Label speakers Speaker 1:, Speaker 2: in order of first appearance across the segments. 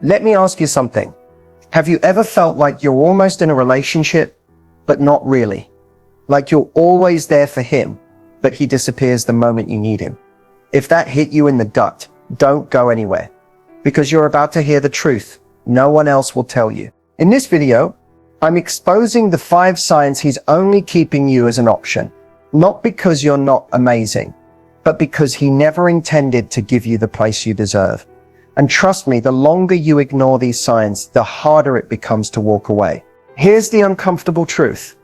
Speaker 1: Let me ask you something. Have you ever felt like you're almost in a relationship, but not really? Like you're always there for him, but he disappears the moment you need him? If that hit you in the gut, don't go anywhere, because you're about to hear the truth. No one else will tell you. In this video, I'm exposing the 5 signs he's only keeping you as an option, not because you're not amazing, but because he never intended to give you the place you deserve. And trust me, the longer you ignore these signs, the harder it becomes to walk away. Here's the uncomfortable truth.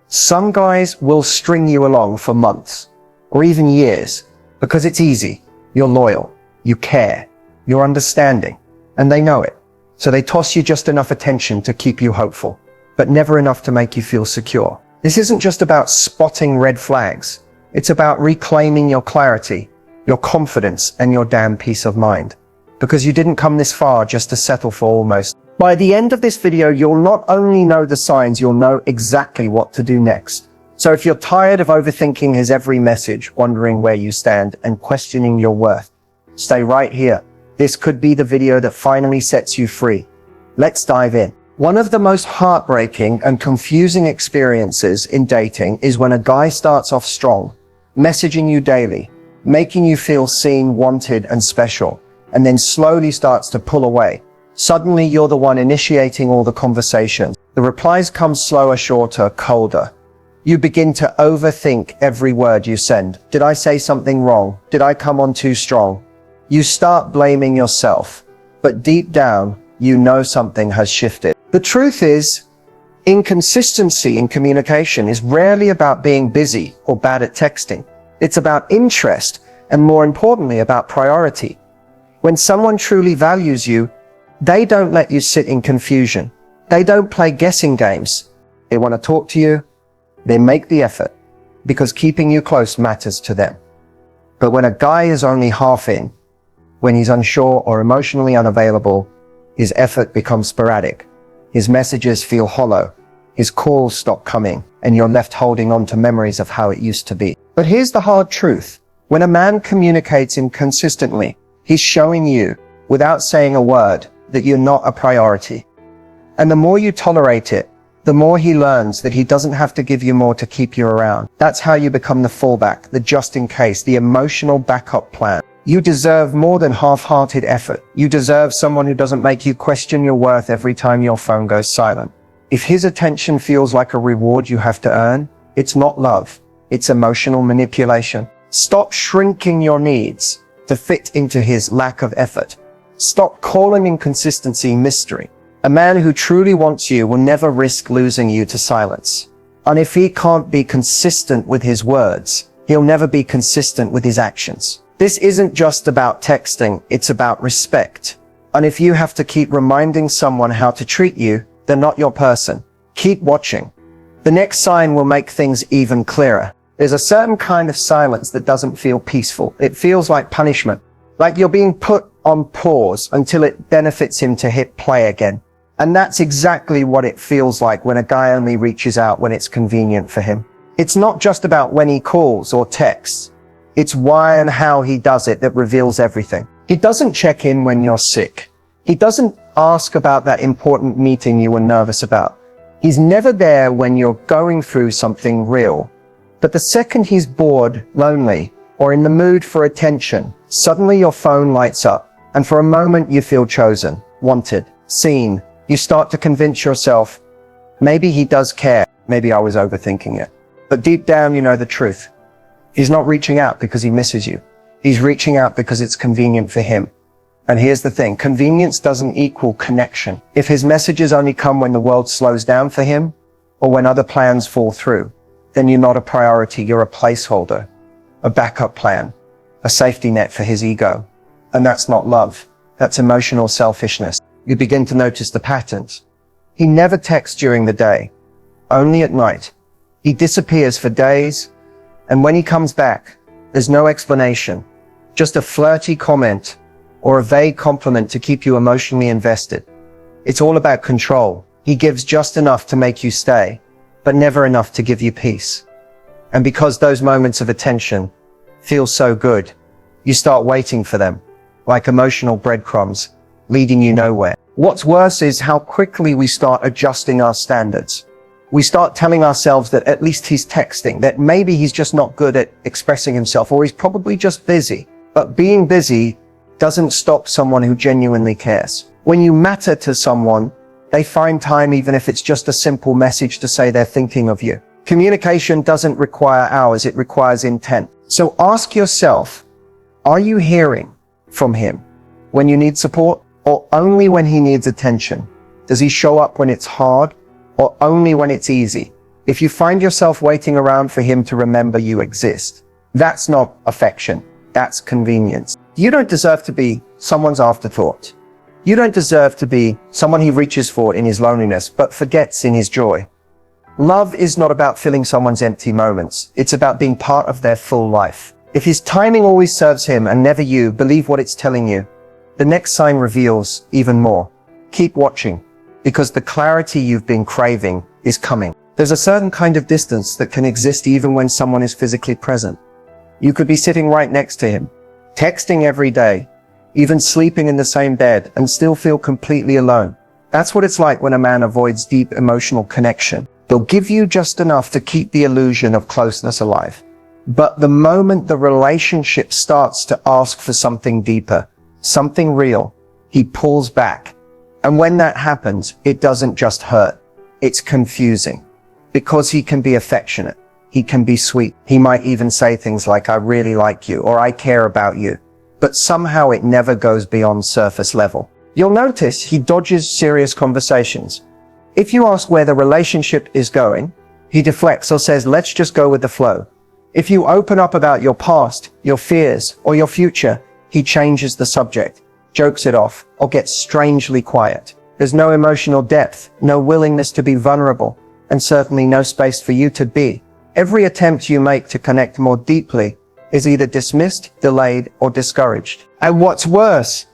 Speaker 1: Some guys will string you along for months, or even years, because it's easy. You're loyal, you care, you're understanding, and they know it. So they toss you just enough attention to keep you hopeful, but never enough to make you feel secure. This isn't just about spotting red flags. It's about reclaiming your clarity, your confidence, and your damn peace of mind. Because you didn't come this far just to settle for almost. By the end of this video, you'll not only know the signs, you'll know exactly what to do next. So if you're tired of overthinking his every message, wondering where you stand, and questioning your worth, stay right here. This could be the video that finally sets you free. Let's dive in. One of the most heartbreaking and confusing experiences in dating is when a guy starts off strong, messaging you daily, making you feel seen, wanted, and special, and then slowly starts to pull away. Suddenly, you're the one initiating all the conversations. The replies come slower, shorter, colder. You begin to overthink every word you send. Did I say something wrong? Did I come on too strong? You start blaming yourself, but deep down, you know something has shifted. The truth is, inconsistency in communication is rarely about being busy or bad at texting. It's about interest, and more importantly, about priority. When someone truly values you, they don't let you sit in confusion. They don't play guessing games. They want to talk to you. They make the effort, because keeping you close matters to them. But when a guy is only half in, when he's unsure or emotionally unavailable, his effort becomes sporadic. His messages feel hollow. His calls stop coming, and you're left holding on to memories of how it used to be. But here's the hard truth. When a man communicates inconsistently, he's showing you, without saying a word, that you're not a priority. And the more you tolerate it, the more he learns that he doesn't have to give you more to keep you around. That's how you become the fallback, the just in case, the emotional backup plan. You deserve more than half-hearted effort. You deserve someone who doesn't make you question your worth every time your phone goes silent. If his attention feels like a reward you have to earn, it's not love. It's emotional manipulation. Stop shrinking your needs to fit into his lack of effort. Stop calling inconsistency mystery. A man who truly wants you will never risk losing you to silence. And if he can't be consistent with his words, he'll never be consistent with his actions. This isn't just about texting, it's about respect. And if you have to keep reminding someone how to treat you, they're not your person. Keep watching. The next sign will make things even clearer. There's a certain kind of silence that doesn't feel peaceful. It feels like punishment, like you're being put on pause until it benefits him to hit play again. And that's exactly what it feels like when a guy only reaches out when it's convenient for him. It's not just about when he calls or texts. It's why and how he does it that reveals everything. He doesn't check in when you're sick. He doesn't ask about that important meeting you were nervous about. He's never there when you're going through something real. But the second he's bored, lonely, or in the mood for attention, suddenly your phone lights up, and for a moment you feel chosen, wanted, seen. You start to convince yourself, maybe he does care, maybe I was overthinking it. But deep down you know the truth. He's not reaching out because he misses you. He's reaching out because it's convenient for him. And here's the thing, convenience doesn't equal connection. If his messages only come when the world slows down for him, or when other plans fall through, then you're not a priority, you're a placeholder, a backup plan, a safety net for his ego. And that's not love, that's emotional selfishness. You begin to notice the patterns. He never texts during the day, only at night. He disappears for days, and when he comes back, there's no explanation, just a flirty comment or a vague compliment to keep you emotionally invested. It's all about control. He gives just enough to make you stay, but never enough to give you peace. And because those moments of attention feel so good, you start waiting for them, like emotional breadcrumbs, leading you nowhere. What's worse is how quickly we start adjusting our standards. We start telling ourselves that at least he's texting, that maybe he's just not good at expressing himself, or he's probably just busy. But being busy doesn't stop someone who genuinely cares. When you matter to someone, they find time even if it's just a simple message to say they're thinking of you. Communication doesn't require hours, it requires intent. So ask yourself, are you hearing from him when you need support, or only when he needs attention? Does he show up when it's hard, or only when it's easy? If you find yourself waiting around for him to remember you exist, that's not affection, that's convenience. You don't deserve to be someone's afterthought. You don't deserve to be someone he reaches for in his loneliness, but forgets in his joy. Love is not about filling someone's empty moments. It's about being part of their full life. If his timing always serves him and never you, believe what it's telling you. The next sign reveals even more. Keep watching, because the clarity you've been craving is coming. There's a certain kind of distance that can exist even when someone is physically present. You could be sitting right next to him, texting every day, even sleeping in the same bed, and still feel completely alone. That's what it's like when a man avoids deep emotional connection. They'll give you just enough to keep the illusion of closeness alive. But the moment the relationship starts to ask for something deeper, something real, he pulls back. And when that happens, it doesn't just hurt. It's confusing. Because he can be affectionate. He can be sweet. He might even say things like, I really like you, or I care about you. But somehow it never goes beyond surface level. You'll notice he dodges serious conversations. If you ask where the relationship is going, he deflects or says, let's just go with the flow. If you open up about your past, your fears, or your future, he changes the subject, jokes it off, or gets strangely quiet. There's no emotional depth, no willingness to be vulnerable, and certainly no space for you to be. Every attempt you make to connect more deeply is either dismissed, delayed, or discouraged. And what's worse,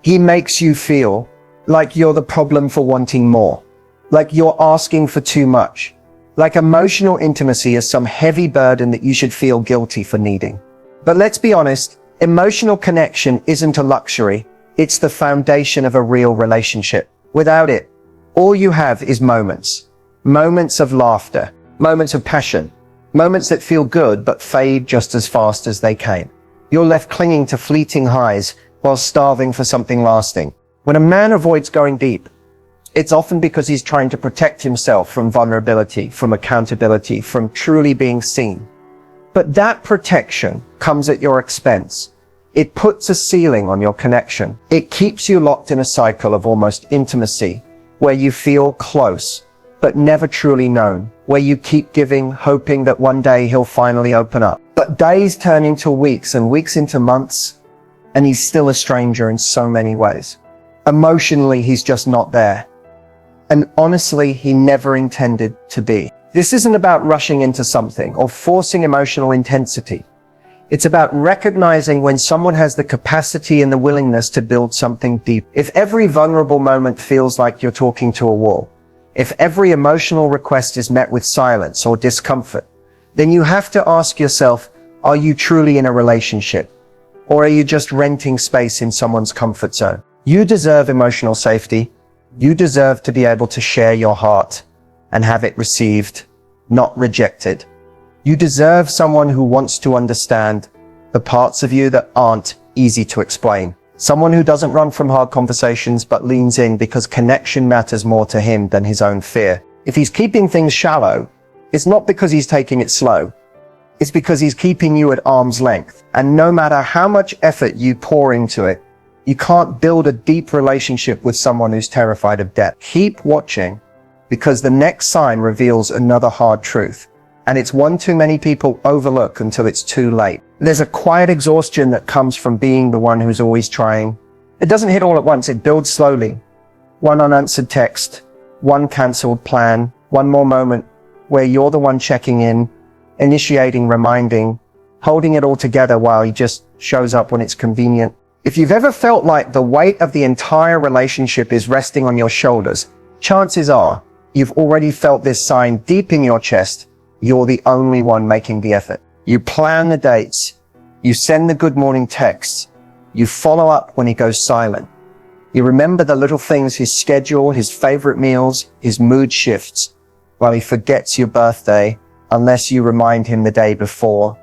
Speaker 1: he makes you feel like you're the problem for wanting more. Like you're asking for too much. Like emotional intimacy is some heavy burden that you should feel guilty for needing. But let's be honest, emotional connection isn't a luxury. It's the foundation of a real relationship. Without it, all you have is moments. Moments of laughter, moments of passion, moments that feel good but fade just as fast as they came. You're left clinging to fleeting highs while starving for something lasting. When a man avoids going deep, it's often because he's trying to protect himself from vulnerability, from accountability, from truly being seen. But that protection comes at your expense. It puts a ceiling on your connection. It keeps you locked in a cycle of almost intimacy, where you feel close, but never truly known, where you keep giving, hoping that one day he'll finally open up. But days turn into weeks and weeks into months, and he's still a stranger in so many ways. Emotionally, he's just not there. And honestly, he never intended to be. This isn't about rushing into something or forcing emotional intensity. It's about recognizing when someone has the capacity and the willingness to build something deep. If every vulnerable moment feels like you're talking to a wall, if every emotional request is met with silence or discomfort, then you have to ask yourself, are you truly in a relationship? Or are you just renting space in someone's comfort zone? You deserve emotional safety. You deserve to be able to share your heart and have it received, not rejected. You deserve someone who wants to understand the parts of you that aren't easy to explain. Someone who doesn't run from hard conversations but leans in because connection matters more to him than his own fear. If he's keeping things shallow, it's not because he's taking it slow. It's because he's keeping you at arm's length. And no matter how much effort you pour into it, you can't build a deep relationship with someone who's terrified of depth. Keep watching, because the next sign reveals another hard truth. And it's one too many people overlook until it's too late. There's a quiet exhaustion that comes from being the one who's always trying. It doesn't hit all at once, it builds slowly. One unanswered text, one cancelled plan, one more moment where you're the one checking in, initiating, reminding, holding it all together while he just shows up when it's convenient. If you've ever felt like the weight of the entire relationship is resting on your shoulders, chances are you've already felt this sign deep in your chest. You're the only one making the effort. You plan the dates. You send the good morning texts. You follow up when he goes silent. You remember the little things, his schedule, his favorite meals, his mood shifts, while he forgets your birthday unless you remind him the day before.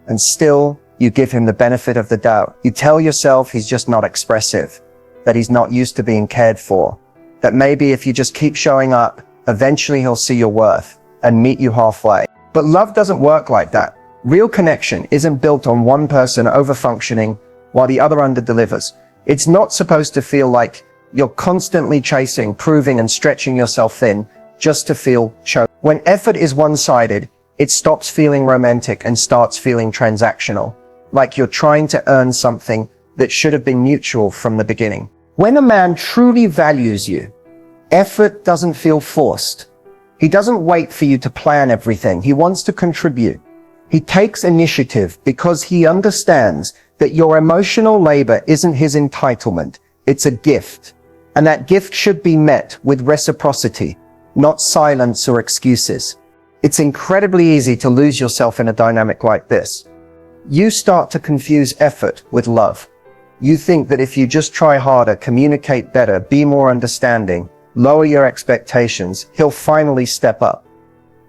Speaker 1: And still, you give him the benefit of the doubt. You tell yourself he's just not expressive, that he's not used to being cared for, that maybe if you just keep showing up, eventually he'll see your worth and meet you halfway. But love doesn't work like that. Real connection isn't built on one person over-functioning while the other under-delivers. It's not supposed to feel like you're constantly chasing, proving, and stretching yourself thin just to feel chosen. When effort is one-sided, it stops feeling romantic and starts feeling transactional, like you're trying to earn something that should have been mutual from the beginning. When a man truly values you, effort doesn't feel forced. He doesn't wait for you to plan everything. He wants to contribute. He takes initiative because he understands that your emotional labor isn't his entitlement. It's a gift. And that gift should be met with reciprocity, not silence or excuses. It's incredibly easy to lose yourself in a dynamic like this. You start to confuse effort with love. You think that if you just try harder, communicate better, be more understanding, lower your expectations, he'll finally step up.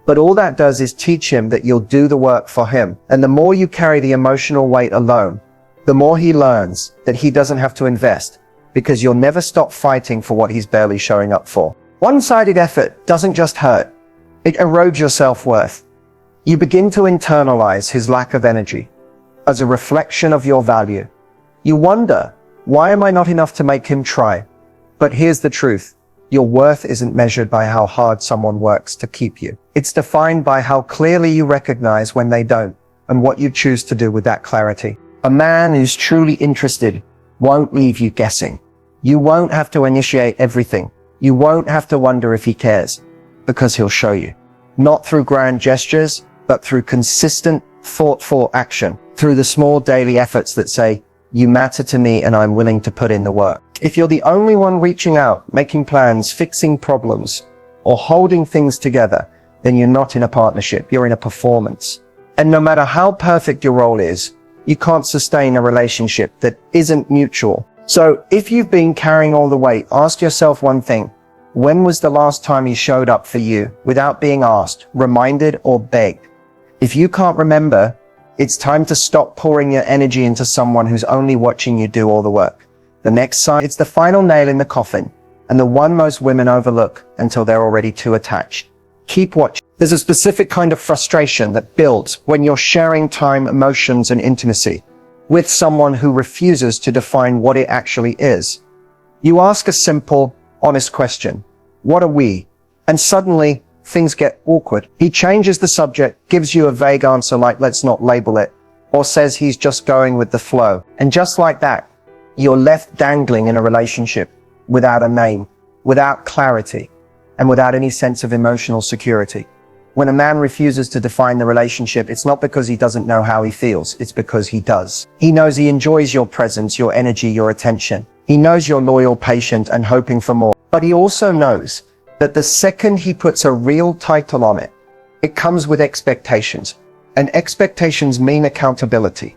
Speaker 1: But all that does is teach him that you'll do the work for him. And the more you carry the emotional weight alone, the more he learns that he doesn't have to invest, because you'll never stop fighting for what he's barely showing up for. One-sided effort doesn't just hurt. It erodes your self-worth. You begin to internalize his lack of energy as a reflection of your value. You wonder, why am I not enough to make him try? But here's the truth. Your worth isn't measured by how hard someone works to keep you. It's defined by how clearly you recognize when they don't, and what you choose to do with that clarity. A man who's truly interested won't leave you guessing. You won't have to initiate everything. You won't have to wonder if he cares, because he'll show you. Not through grand gestures, but through consistent, thoughtful action. Through the small daily efforts that say, you matter to me and I'm willing to put in the work. If you're the only one reaching out, making plans, fixing problems, or holding things together, then you're not in a partnership, you're in a performance. And no matter how perfect your role is, you can't sustain a relationship that isn't mutual. So if you've been carrying all the weight, ask yourself one thing. When was the last time he showed up for you without being asked, reminded, or begged? If you can't remember, it's time to stop pouring your energy into someone who's only watching you do all the work. The next sign, it's the final nail in the coffin, and the one most women overlook until they're already too attached. Keep watching. There's a specific kind of frustration that builds when you're sharing time, emotions, and intimacy with someone who refuses to define what it actually is. You ask a simple, honest question. What are we? And suddenly, things get awkward. He changes the subject, gives you a vague answer like let's not label it, or says he's just going with the flow. And just like that, you're left dangling in a relationship without a name, without clarity, and without any sense of emotional security. When a man refuses to define the relationship, it's not because he doesn't know how he feels, it's because he does. He knows he enjoys your presence, your energy, your attention. He knows you're loyal, patient, and hoping for more. But he also knows that the second he puts a real title on it, it comes with expectations. And expectations mean accountability.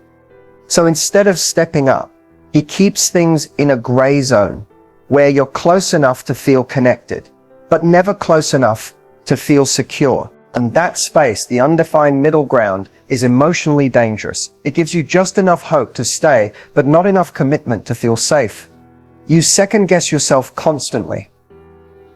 Speaker 1: So instead of stepping up, he keeps things in a gray zone where you're close enough to feel connected, but never close enough to feel secure. And that space, the undefined middle ground, is emotionally dangerous. It gives you just enough hope to stay, but not enough commitment to feel safe. You second guess yourself constantly.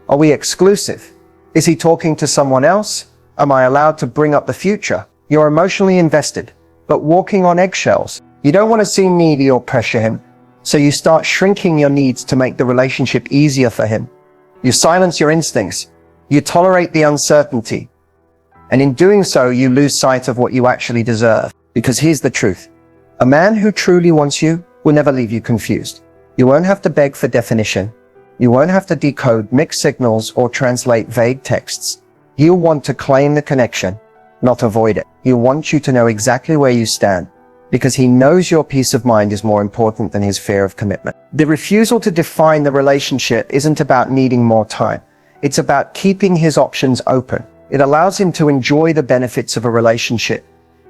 Speaker 1: Are we exclusive? Is he talking to someone else? Am I allowed to bring up the future? You're emotionally invested, but walking on eggshells. You don't want to seem needy or pressure him, so you start shrinking your needs to make the relationship easier for him. You silence your instincts. You tolerate the uncertainty. And in doing so, you lose sight of what you actually deserve. Because here's the truth. A man who truly wants you will never leave you confused. You won't have to beg for definition. You won't have to decode mixed signals or translate vague texts. He'll want to claim the connection, not avoid it. He'll want you to know exactly where you stand, because he knows your peace of mind is more important than his fear of commitment. The refusal to define the relationship isn't about needing more time. It's about keeping his options open. It allows him to enjoy the benefits of a relationship.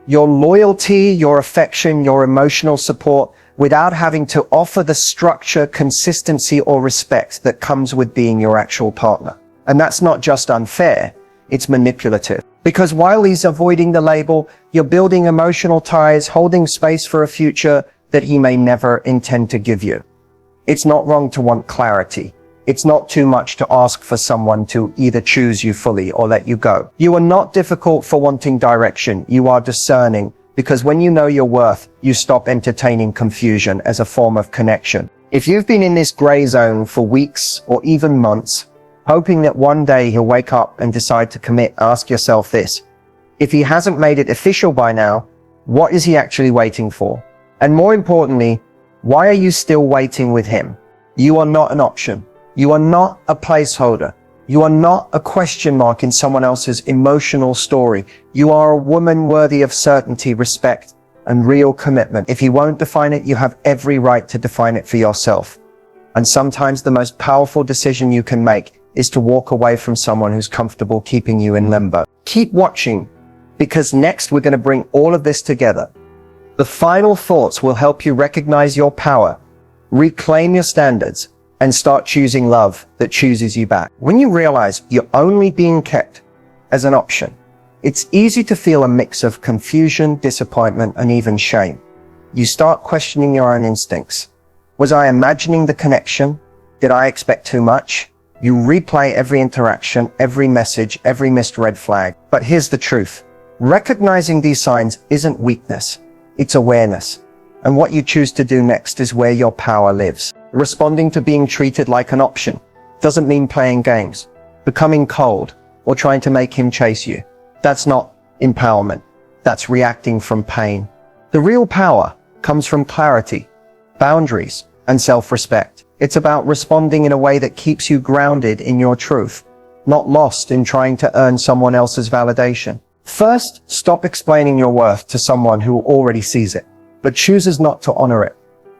Speaker 1: Your loyalty, your affection, your emotional support, without having to offer the structure, consistency, or respect that comes with being your actual partner. And that's not just unfair, it's manipulative. Because while he's avoiding the label, you're building emotional ties, holding space for a future that he may never intend to give you. It's not wrong to want clarity. It's not too much to ask for someone to either choose you fully or let you go. You are not difficult for wanting direction. You are discerning, because when you know your worth, you stop entertaining confusion as a form of connection. If you've been in this gray zone for weeks or even months, hoping that one day he'll wake up and decide to commit, ask yourself this: if he hasn't made it official by now, what is he actually waiting for? And more importantly, why are you still waiting with him? You are not an option. You are not a placeholder. You are not a question mark in someone else's emotional story. You are a woman worthy of certainty, respect, and real commitment. If he won't define it, you have every right to define it for yourself. And sometimes the most powerful decision you can make is to walk away from someone who's comfortable keeping you in limbo. Keep watching, because next we're going to bring all of this together. The final thoughts will help you recognize your power, reclaim your standards, and start choosing love that chooses you back. When you realize you're only being kept as an option, it's easy to feel a mix of confusion, disappointment, and even shame. You start questioning your own instincts. Was I imagining the connection? Did I expect too much? You replay every interaction, every message, every missed red flag. But here's the truth. Recognizing these signs isn't weakness. It's awareness. And what you choose to do next is where your power lives. Responding to being treated like an option doesn't mean playing games, becoming cold, or trying to make him chase you. That's not empowerment. That's reacting from pain. The real power comes from clarity, boundaries, and self-respect. It's about responding in a way that keeps you grounded in your truth, not lost in trying to earn someone else's validation. First, stop explaining your worth to someone who already sees it, but chooses not to honor it.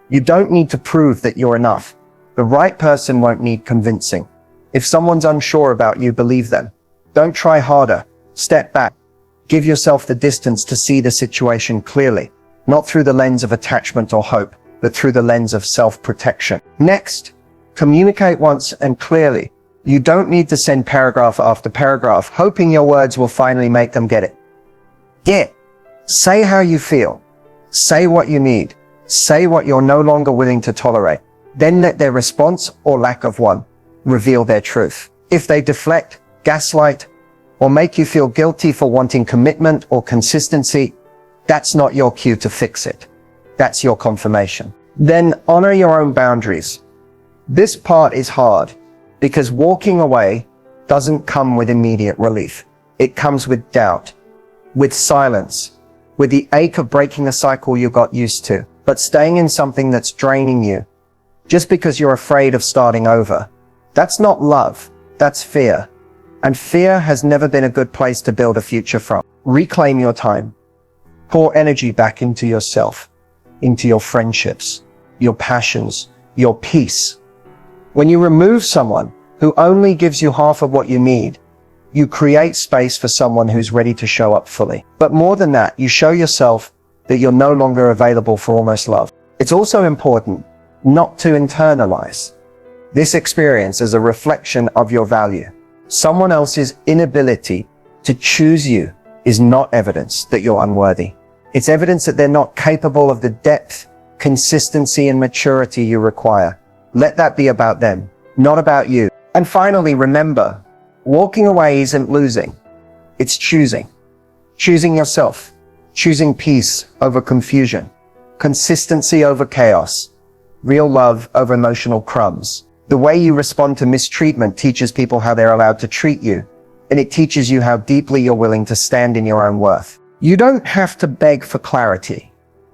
Speaker 1: You don't need to prove that you're enough. The right person won't need convincing. If someone's unsure about you, believe them. Don't try harder. Step back. Give yourself the distance to see the situation clearly, not through the lens of attachment or hope, but through the lens of self-protection. Next, communicate once and clearly. You don't need to send paragraph after paragraph, hoping your words will finally make them get it. Say how you feel. Say what you need. Say what you're no longer willing to tolerate. Then let their response, or lack of one, reveal their truth. If they deflect, gaslight, or make you feel guilty for wanting commitment or consistency, that's not your cue to fix it. That's your confirmation. Then honor your own boundaries. This part is hard because walking away doesn't come with immediate relief. It comes with doubt, with silence, with the ache of breaking the cycle you got used to. But staying in something that's draining you, just because you're afraid of starting over, that's not love, that's fear. And fear has never been a good place to build a future from. Reclaim your time. Pour energy back into yourself, into your friendships, your passions, your peace. When you remove someone who only gives you half of what you need, you create space for someone who's ready to show up fully. But more than that, you show yourself that you're no longer available for almost love. It's also important not to internalize this experience as a reflection of your value. Someone else's inability to choose you is not evidence that you're unworthy. It's evidence that they're not capable of the depth, consistency, and maturity you require. Let that be about them, not about you. And finally, remember, walking away isn't losing. It's choosing. Choosing yourself. Choosing peace over confusion, consistency over chaos, real love over emotional crumbs. The way you respond to mistreatment teaches people how they're allowed to treat you, and it teaches you how deeply you're willing to stand in your own worth. You don't have to beg for clarity.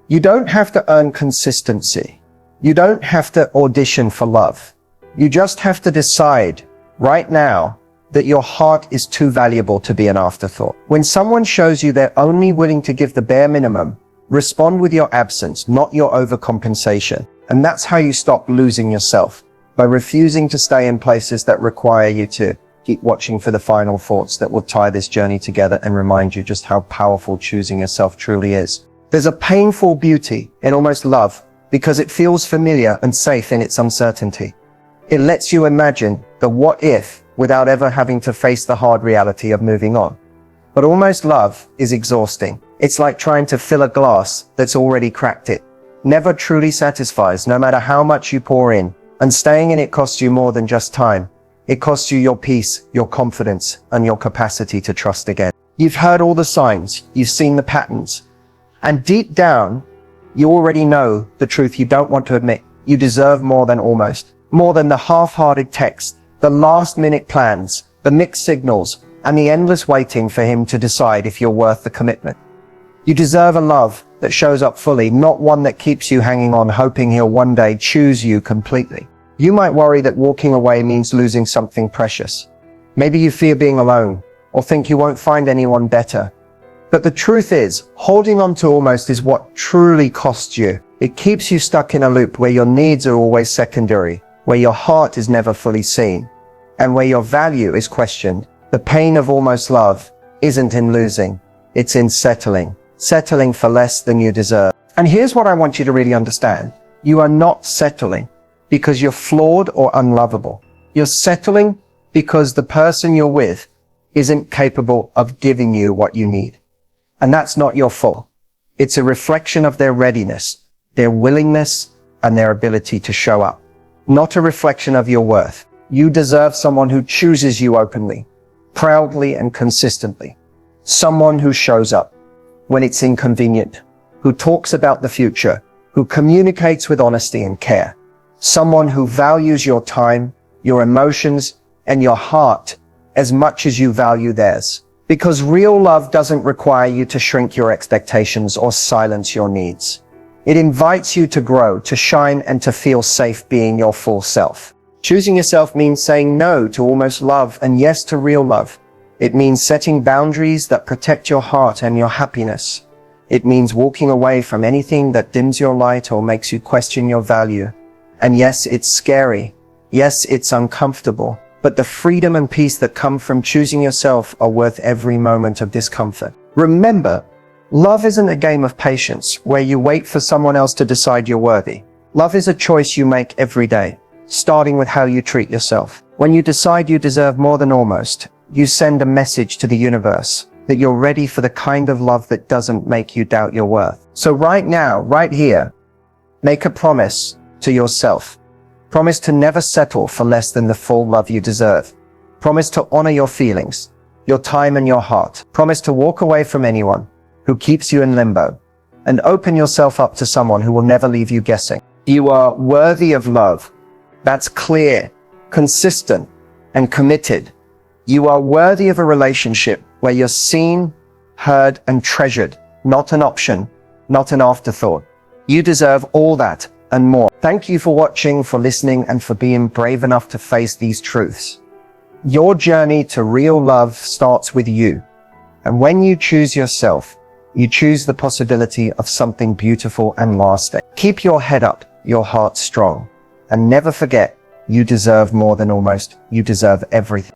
Speaker 1: You don't have to earn consistency. You don't have to audition for love. You just have to decide right now that your heart is too valuable to be an afterthought. When someone shows you they're only willing to give the bare minimum, respond with your absence, not your overcompensation. And that's how you stop losing yourself, by refusing to stay in places that require you to. Keep watching for the final thoughts that will tie this journey together and remind you just how powerful choosing yourself truly is. There's a painful beauty in almost love because it feels familiar and safe in its uncertainty. It lets you imagine the what if without ever having to face the hard reality of moving on. But almost love is exhausting. It's like trying to fill a glass that's already cracked. It never truly satisfies, no matter how much you pour in. And staying in it costs you more than just time. It costs you your peace, your confidence, and your capacity to trust again. You've heard all the signs, you've seen the patterns, and deep down, you already know the truth you don't want to admit. You deserve more than almost. More than the half-hearted text, the last-minute plans, the mixed signals, and the endless waiting for him to decide if you're worth the commitment. You deserve a love that shows up fully, not one that keeps you hanging on, hoping he'll one day choose you completely. You might worry that walking away means losing something precious. Maybe you fear being alone, or think you won't find anyone better. But the truth is, holding on to almost is what truly costs you. It keeps you stuck in a loop where your needs are always secondary, where your heart is never fully seen, and where your value is questioned. The pain of almost love isn't in losing, it's in settling for less than you deserve. And here's what I want you to really understand. You are not settling because you're flawed or unlovable. You're settling because the person you're with isn't capable of giving you what you need. And that's not your fault. It's a reflection of their readiness, their willingness, and their ability to show up. Not a reflection of your worth. You deserve someone who chooses you openly, proudly, and consistently. Someone who shows up when it's inconvenient, who talks about the future, who communicates with honesty and care. Someone who values your time, your emotions, and your heart as much as you value theirs. Because real love doesn't require you to shrink your expectations or silence your needs. It invites you to grow, to shine, and to feel safe being your full self. Choosing yourself means saying no to almost love and yes to real love. It means setting boundaries that protect your heart and your happiness. It means walking away from anything that dims your light or makes you question your value. And yes, it's scary. Yes, it's uncomfortable. But the freedom and peace that come from choosing yourself are worth every moment of discomfort. Remember, love isn't a game of patience where you wait for someone else to decide you're worthy. Love is a choice you make every day, starting with how you treat yourself. When you decide you deserve more than almost, you send a message to the universe that you're ready for the kind of love that doesn't make you doubt your worth. So right now, right here, make a promise to yourself. Promise to never settle for less than the full love you deserve. Promise to honor your feelings, your time, and your heart. Promise to walk away from anyone who keeps you in limbo, and open yourself up to someone who will never leave you guessing. You are worthy of love that's clear, consistent, and committed. You are worthy of a relationship where you're seen, heard, and treasured, not an option, not an afterthought. You deserve all that and more. Thank you for watching, for listening, and for being brave enough to face these truths. Your journey to real love starts with you. And when you choose yourself, you choose the possibility of something beautiful and lasting. Keep your head up, your heart strong, and never forget, you deserve more than almost. You deserve everything.